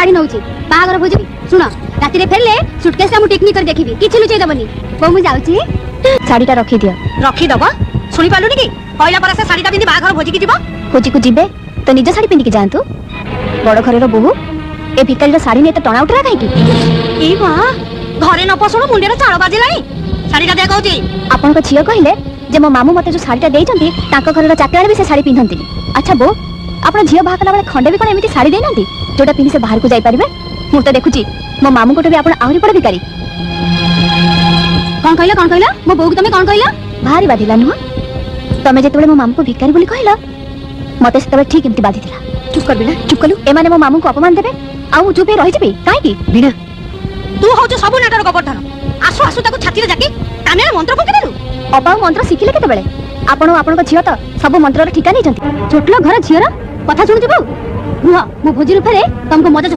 शाड़ी नौची बाहागर भोजी सुन राति रे फेरले सुटकेस मु टेक्निक कर देखिबी किछि लुचै दबनी को मु जाउची साड़ीटा रखी दियो रखी दबा सुनी पालुनी की कहला पर से साड़ीटा पिंदी बाहागर भोजी की जीवो भोजी को जीबे तो निज साड़ी पिंदी की जानतु बड़ घरेर बहु ए भिकारीर साड़ी ने त टणा उठरा काई की ई बा घरे न पसुण मुंडेर चाळ बाजिलानी साड़ीटा दे कहउची आपन को छियो कहिले जे मो मामू मते जो साड़ीटा देइचंती तांको घरर चाकरार भी से साड़ी पिंधंती अच्छा बो आपण झियो बाहा कला बेले खंडे भी कोन एमिति साड़ी देइनंती जोटा पिंदी से बाहर को जाई परिबे मु त देखुची मो मामू कोटे भी आपण आहुरी पड़ भिकारी कोन कहला मो बोग तमे कोन कहला भारी बाधिला नु तमे जेतबेले मो मामू को भिकारी बोली कहला मते सेतबे ठीक एमिति बाधिला चुप कर बिना चुप कलु ए माने मो मामू को अपमान देबे आउ चुप रहि जेबे काई की बिना तू होछ सब नाटर गोवर्धन आसु आसु ताको छाती रे जाकी काने मंत्र फुकी देलु अपाउ मंत्र शिखिले केते बेले आपण को झियो त सब मंत्र रे ठिका नै जंती छोटलो घर झियो रा कथा सुनु जबो रुह मो भोजी रुफरे तुमको मजा